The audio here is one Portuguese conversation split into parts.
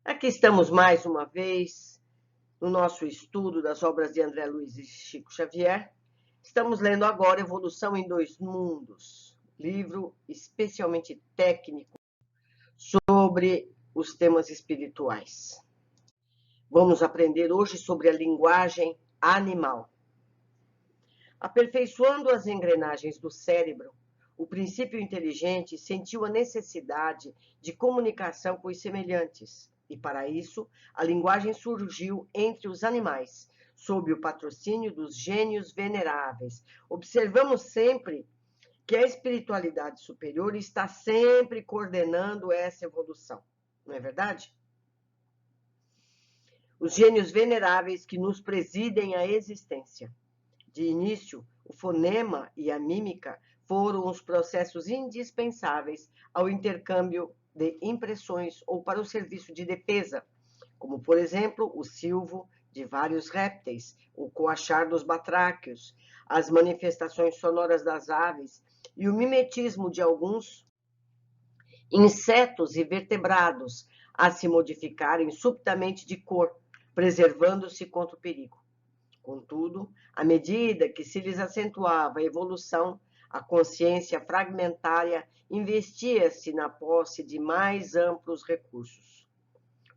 Aqui estamos mais uma vez no nosso estudo das obras de André Luiz e Chico Xavier. Estamos lendo agora Evolução em Dois Mundos, livro especialmente técnico sobre os temas espirituais. Vamos aprender hoje sobre a linguagem animal. Aperfeiçoando as engrenagens do cérebro, o princípio inteligente sentiu a necessidade de comunicação com os semelhantes, e para isso, a linguagem surgiu entre os animais, sob o patrocínio dos gênios veneráveis. Observamos sempre que a espiritualidade superior está sempre coordenando essa evolução, não é verdade? Os gênios veneráveis que nos presidem a existência. De início, o fonema e a mímica foram os processos indispensáveis ao intercâmbio de impressões ou para o serviço de defesa, como, por exemplo, o silvo de vários répteis, o coachar dos batráquios, as manifestações sonoras das aves e o mimetismo de alguns insetos e vertebrados a se modificarem subitamente de cor, preservando-se contra o perigo. Contudo, à medida que se lhes acentuava a evolução, a consciência fragmentária investia-se na posse de mais amplos recursos.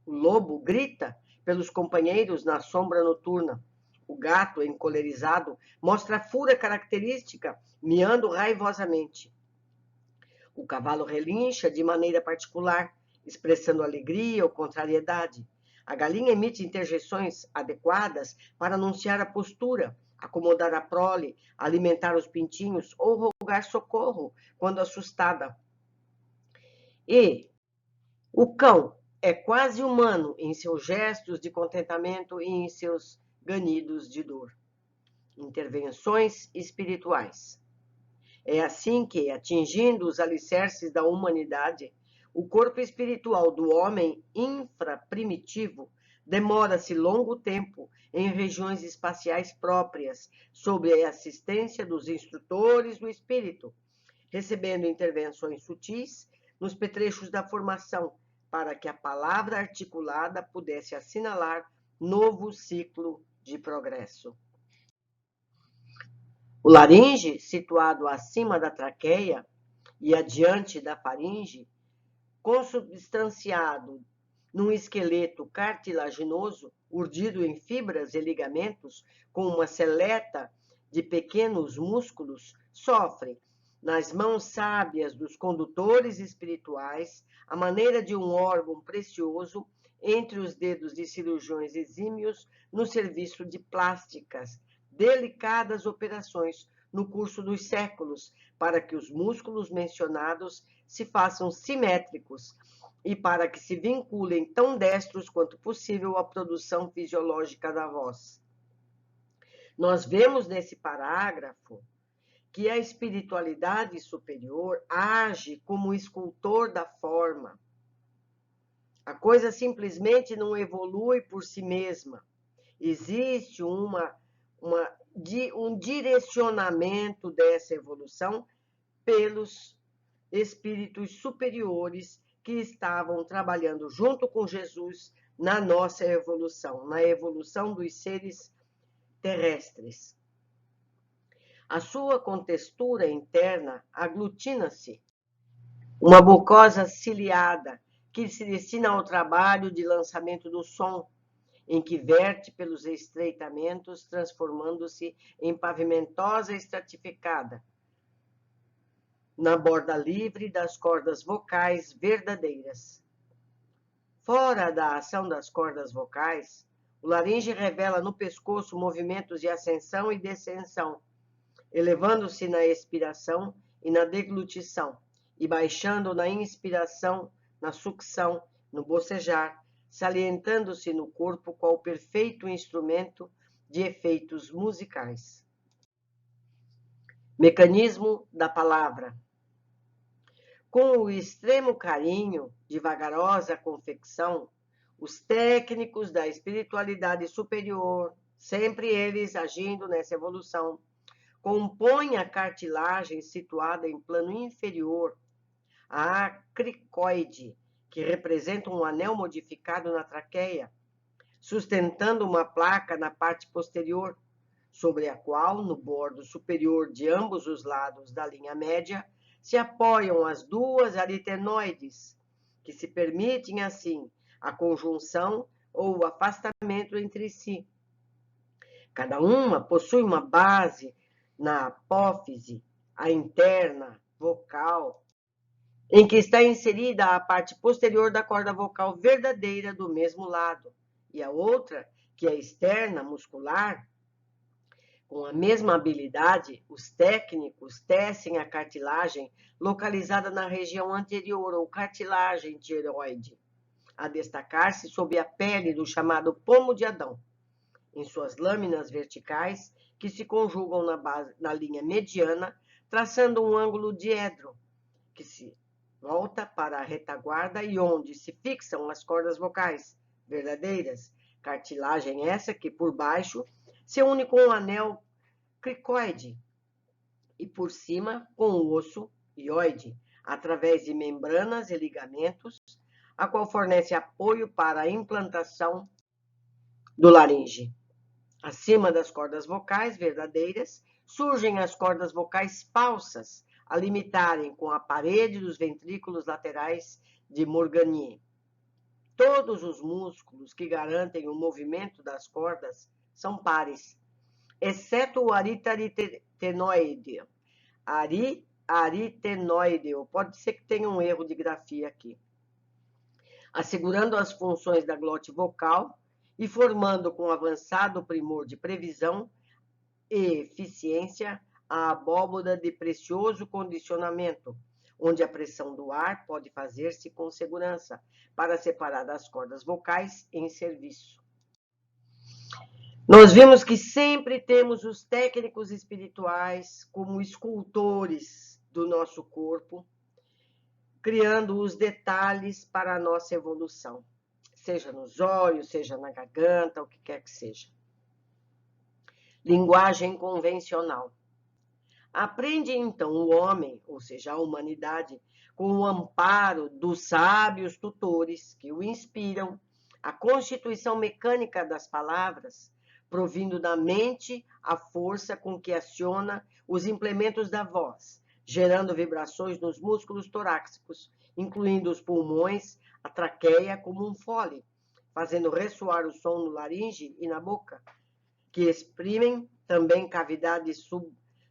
O lobo grita pelos companheiros na sombra noturna. O gato, encolerizado, mostra a fúria característica, miando raivosamente. O cavalo relincha de maneira particular, expressando alegria ou contrariedade. A galinha emite interjeições adequadas para anunciar a postura, acomodar a prole, alimentar os pintinhos ou rogar socorro quando assustada. E o cão é quase humano em seus gestos de contentamento e em seus ganidos de dor. Intervenções espirituais. É assim que, atingindo os alicerces da humanidade, o corpo espiritual do homem infraprimitivo demora-se longo tempo em regiões espaciais próprias, sob a assistência dos instrutores do espírito, recebendo intervenções sutis nos petrechos da formação, para que a palavra articulada pudesse assinalar novo ciclo de progresso. O laringe, situado acima da traqueia e adiante da faringe, consubstanciado num esqueleto cartilaginoso, urdido em fibras e ligamentos, com uma seleta de pequenos músculos, sofre, nas mãos sábias dos condutores espirituais, a maneira de um órgão precioso entre os dedos de cirurgiões exímios no serviço de plásticas, delicadas operações no curso dos séculos, para que os músculos mencionados se façam simétricos e para que se vinculem tão destros quanto possível à produção fisiológica da voz. Nós vemos nesse parágrafo que a espiritualidade superior age como escultor da forma. A coisa simplesmente não evolui por si mesma. Existe um direcionamento dessa evolução pelos espíritos superiores que estavam trabalhando junto com Jesus na nossa evolução, na evolução dos seres terrestres. A sua contextura interna aglutina-se, uma mucosa ciliada que se destina ao trabalho de lançamento do som, em que verte pelos estreitamentos, transformando-se em pavimentosa estratificada, na borda livre das cordas vocais verdadeiras. Fora da ação das cordas vocais, o laringe revela no pescoço movimentos de ascensão e descensão, elevando-se na expiração e na deglutição, e baixando na inspiração, na sucção, no bocejar, salientando-se no corpo qual perfeito instrumento de efeitos musicais. Mecanismo da palavra. Com o extremo carinho de vagarosa confecção, os técnicos da espiritualidade superior, sempre eles agindo nessa evolução, compõem a cartilagem situada em plano inferior, a cricoide, que representam um anel modificado na traqueia, sustentando uma placa na parte posterior, sobre a qual, no bordo superior de ambos os lados da linha média, se apoiam as duas aritenoides, que se permitem, assim, a conjunção ou o afastamento entre si. Cada uma possui uma base na apófise, a interna, vocal, em que está inserida a parte posterior da corda vocal verdadeira do mesmo lado, e a outra, que é externa, muscular. Com a mesma habilidade, os técnicos tecem a cartilagem localizada na região anterior, ou cartilagem tireoide, a destacar-se sob a pele do chamado pomo de Adão, em suas lâminas verticais, que se conjugam na linha mediana, traçando um ângulo diedro, que se volta para a retaguarda e onde se fixam as cordas vocais verdadeiras, cartilagem essa que, por baixo, se une com o anel cricoide e, por cima, com o osso hioide, através de membranas e ligamentos, a qual fornece apoio para a implantação do laringe. Acima das cordas vocais verdadeiras, surgem as cordas vocais falsas, a limitarem com a parede dos ventrículos laterais de Morganier. Todos os músculos que garantem o movimento das cordas são pares, exceto o aritenoide. Aritenoide, pode ser que tenha um erro de grafia aqui. Assegurando as funções da glote vocal e formando com avançado primor de previsão e eficiência a abóboda de precioso condicionamento, onde a pressão do ar pode fazer-se com segurança para separar as cordas vocais em serviço. Nós vimos que sempre temos os técnicos espirituais como escultores do nosso corpo, criando os detalhes para a nossa evolução, seja nos olhos, seja na garganta, o que quer que seja. Linguagem convencional. Aprende então o homem, ou seja, a humanidade, com o amparo dos sábios tutores que o inspiram, a constituição mecânica das palavras, provindo da mente a força com que aciona os implementos da voz, gerando vibrações nos músculos torácicos, incluindo os pulmões, a traqueia como um fole, fazendo ressoar o som no laringe e na boca, que exprimem também cavidades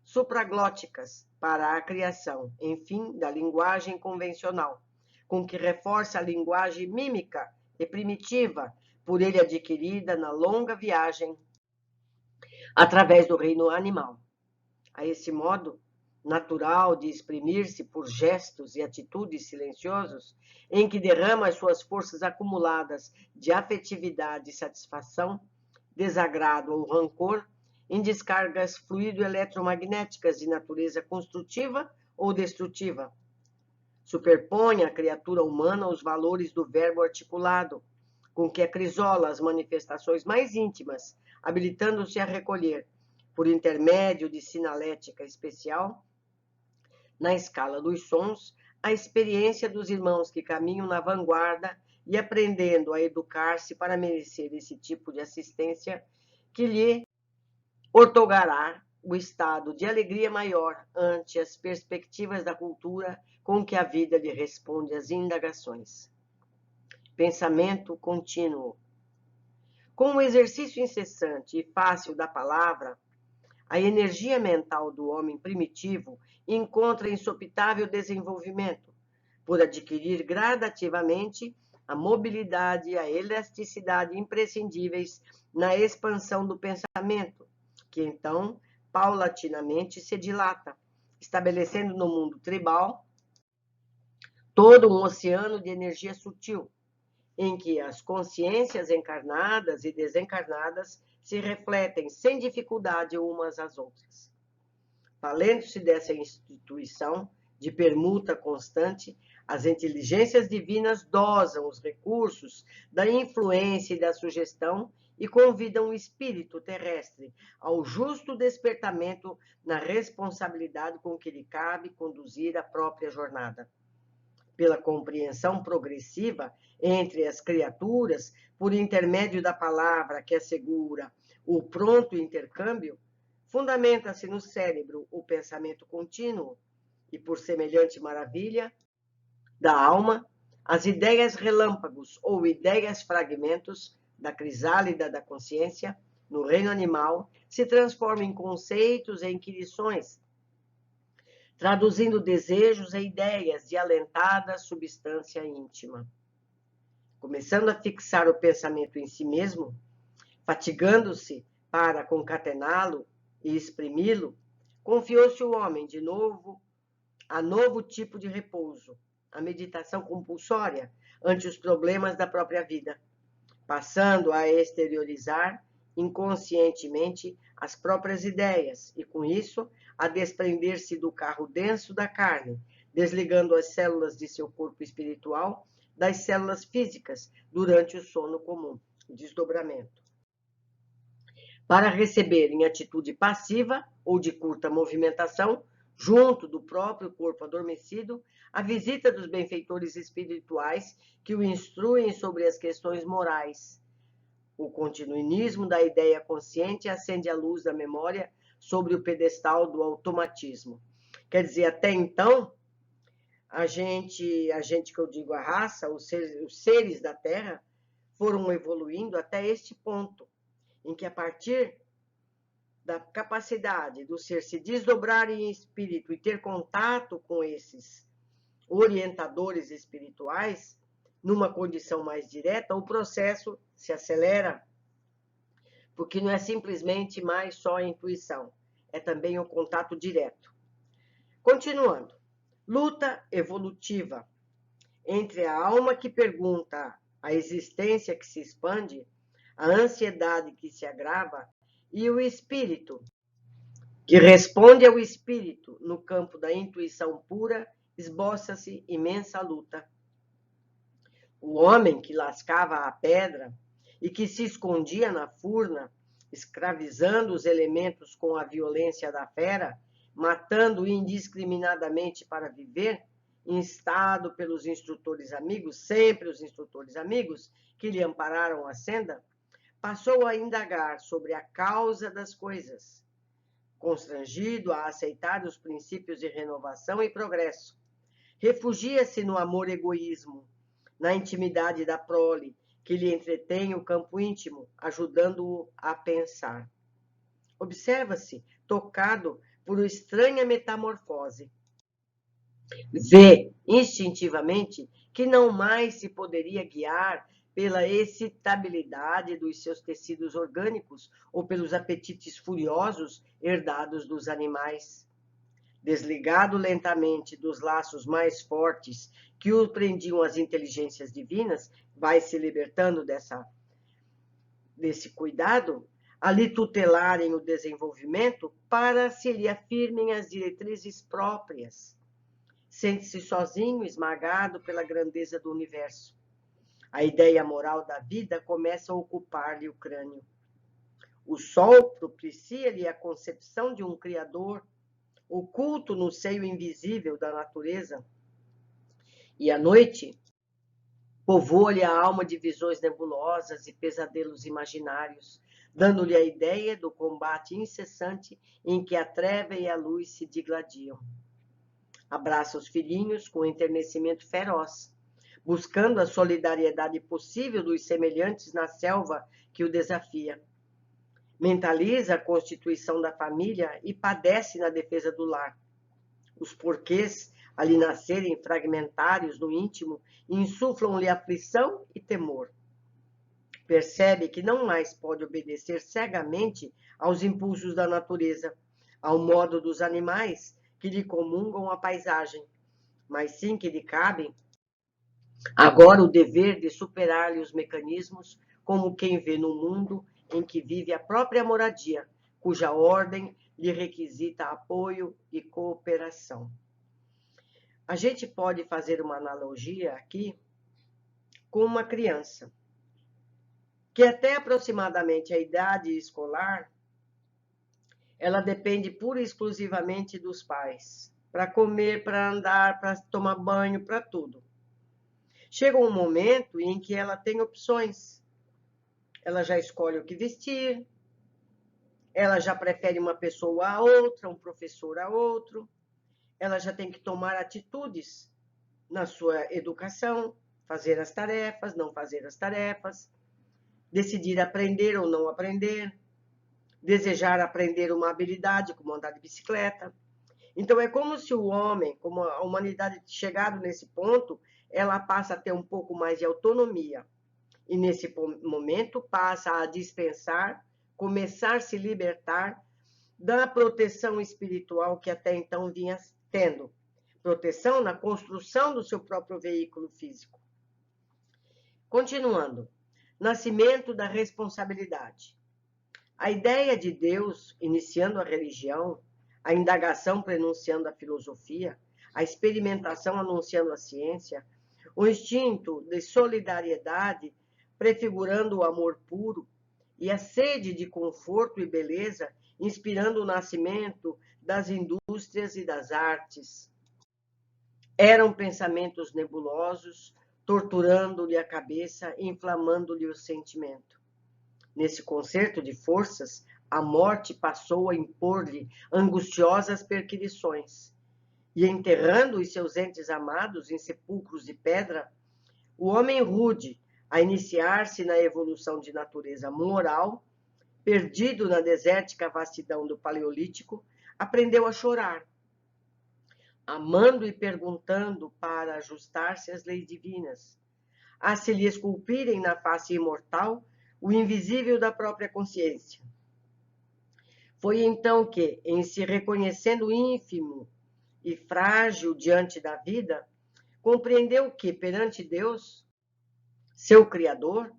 supraglóticas para a criação, enfim, da linguagem convencional, com que reforça a linguagem mímica e primitiva, por ele adquirida na longa viagem através do reino animal. A esse modo natural de exprimir-se por gestos e atitudes silenciosos, em que derrama as suas forças acumuladas de afetividade e satisfação, desagrado ou rancor, em descargas fluido-eletromagnéticas de natureza construtiva ou destrutiva. Superpõe à criatura humana os valores do verbo articulado, com que acrisola as manifestações mais íntimas, habilitando-se a recolher, por intermédio de sinalética especial, na escala dos sons, a experiência dos irmãos que caminham na vanguarda e aprendendo a educar-se para merecer esse tipo de assistência que lhe outorgará o estado de alegria maior ante as perspectivas da cultura com que a vida lhe responde às indagações. Pensamento contínuo. Com o exercício incessante e fácil da palavra, a energia mental do homem primitivo encontra insopitável desenvolvimento, por adquirir gradativamente a mobilidade e a elasticidade imprescindíveis na expansão do pensamento, que então, paulatinamente, se dilata, estabelecendo no mundo tribal todo um oceano de energia sutil, em que as consciências encarnadas e desencarnadas se refletem sem dificuldade umas às outras. Valendo-se dessa instituição de permuta constante, as inteligências divinas dosam os recursos da influência e da sugestão e convidam o espírito terrestre ao justo despertamento na responsabilidade com que lhe cabe conduzir a própria jornada. pela compreensão progressiva entre as criaturas, por intermédio da palavra que assegura o pronto intercâmbio, fundamenta-se no cérebro o pensamento contínuo e, por semelhante maravilha da alma, as ideias relâmpagos ou ideias fragmentos da crisálida da consciência no reino animal se transformam em conceitos e inquirições, traduzindo desejos e ideias de alentada substância íntima. Começando a fixar o pensamento em si mesmo, fatigando-se para concatená-lo e exprimi-lo, confiou-se o homem de novo a novo tipo de repouso, a meditação compulsória ante os problemas da própria vida, passando a exteriorizar inconscientemente as próprias ideias e, com isso, a desprender-se do carro denso da carne, desligando as células de seu corpo espiritual das células físicas durante o sono comum, o desdobramento. Para receber em atitude passiva ou de curta movimentação, junto do próprio corpo adormecido, a visita dos benfeitores espirituais que o instruem sobre as questões morais. O continuismo da ideia consciente acende a luz da memória sobre o pedestal do automatismo. Quer dizer, até então, a gente que eu digo a raça, os seres da Terra, foram evoluindo até este ponto, em que a partir da capacidade do ser se desdobrar em espírito e ter contato com esses orientadores espirituais, numa condição mais direta, o processo se acelera, porque não é simplesmente mais só a intuição, é também o contato direto. Continuando, luta evolutiva entre a alma que pergunta, a existência que se expande, a ansiedade que se agrava e o espírito que responde ao espírito no campo da intuição pura, esboça-se imensa luta. O homem que lascava a pedra e que se escondia na furna, escravizando os elementos com a violência da fera, matando indiscriminadamente para viver, instado pelos instrutores amigos, sempre os instrutores amigos que lhe ampararam a senda, passou a indagar sobre a causa das coisas, constrangido a aceitar os princípios de renovação e progresso. Refugia-se no amor-egoísmo, na intimidade da prole, que lhe entretém o campo íntimo, ajudando-o a pensar. Observa-se, tocado por estranha metamorfose. Vê, instintivamente, que não mais se poderia guiar pela excitabilidade dos seus tecidos orgânicos ou pelos apetites furiosos herdados dos animais. Desligado lentamente dos laços mais fortes que o prendiam às inteligências divinas, vai se libertando desse cuidado, a lhe tutelarem o desenvolvimento para se lhe afirmem as diretrizes próprias. Sente-se sozinho, esmagado pela grandeza do universo. A ideia moral da vida começa a ocupar-lhe o crânio. O sol propicia-lhe a concepção de um Criador oculto no seio invisível da natureza, e a noite povoa-lhe a alma de visões nebulosas e pesadelos imaginários, dando-lhe a ideia do combate incessante em que a treva e a luz se digladiam. Abraça os filhinhos com enternecimento feroz, buscando a solidariedade possível dos semelhantes na selva que o desafia. Mentaliza a constituição da família e padece na defesa do lar. Os porquês, ali nascerem fragmentários no íntimo, insuflam-lhe aflição e temor. Percebe que não mais pode obedecer cegamente aos impulsos da natureza, ao modo dos animais que lhe comungam a paisagem, mas sim que lhe cabe agora o dever de superar-lhe os mecanismos, como quem vê no mundo em que vive a própria moradia, cuja ordem lhe requisita apoio e cooperação. A gente pode fazer uma analogia aqui com uma criança, que até aproximadamente a idade escolar, ela depende pura e exclusivamente dos pais, para comer, para andar, para tomar banho, para tudo. Chega um momento em que ela tem opções. Ela já escolhe o que vestir, ela já prefere uma pessoa a outra, um professor a outro, ela já tem que tomar atitudes na sua educação, fazer as tarefas, não fazer as tarefas, decidir aprender ou não aprender, desejar aprender uma habilidade, como andar de bicicleta. Então, é como se o homem, como a humanidade chegado nesse ponto, ela passa a ter um pouco mais de autonomia. E nesse momento passa a dispensar, começar a se libertar da proteção espiritual que até então vinha tendo. Proteção na construção do seu próprio veículo físico. Continuando. Nascimento da responsabilidade. A ideia de Deus iniciando a religião, a indagação prenunciando a filosofia, a experimentação anunciando a ciência, o instinto de solidariedade prefigurando o amor puro e a sede de conforto e beleza inspirando o nascimento das indústrias e das artes. Eram pensamentos nebulosos, torturando-lhe a cabeça e inflamando-lhe o sentimento. Nesse concerto de forças, a morte passou a impor-lhe angustiosas perquisições. E enterrando os seus entes amados em sepulcros de pedra, o homem rude, a iniciar-se na evolução de natureza moral, perdido na desértica vastidão do Paleolítico, aprendeu a chorar, amando e perguntando para ajustar-se às leis divinas, a se lhe esculpirem na face imortal o invisível da própria consciência. Foi então que, em se reconhecendo ínfimo e frágil diante da vida, compreendeu que, perante Deus, seu Criador,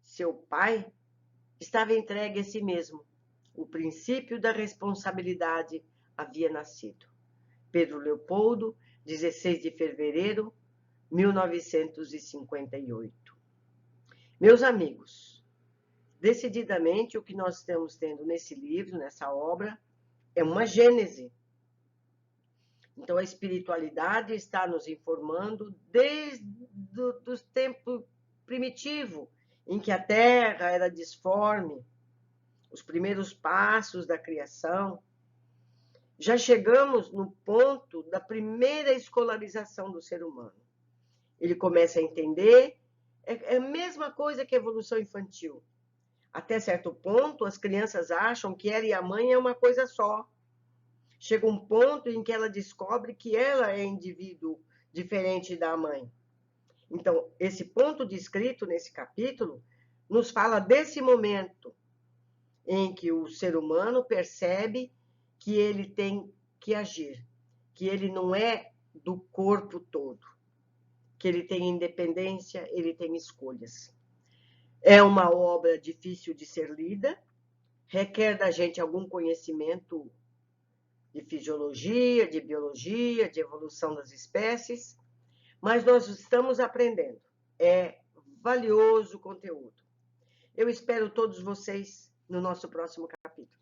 seu Pai, estava entregue a si mesmo. O princípio da responsabilidade havia nascido. Pedro Leopoldo, 16 de fevereiro de 1958. Meus amigos, decididamente o que nós estamos tendo nesse livro, nessa obra, é uma gênese. Então, a espiritualidade está nos informando desde os tempos primitivos, em que a Terra era disforme, os primeiros passos da criação. Já chegamos no ponto da primeira escolarização do ser humano. Ele começa a entender, é a mesma coisa que a evolução infantil. Até certo ponto, as crianças acham que ela e a mãe é uma coisa só. Chega um ponto em que ela descobre que ela é indivíduo diferente da mãe. Então, esse ponto descrito nesse capítulo nos fala desse momento em que o ser humano percebe que ele tem que agir, que ele não é do corpo todo, que ele tem independência, ele tem escolhas. É uma obra difícil de ser lida, requer da gente algum conhecimento de fisiologia, de biologia, de evolução das espécies, mas nós estamos aprendendo. É valioso conteúdo. Eu espero todos vocês no nosso próximo capítulo.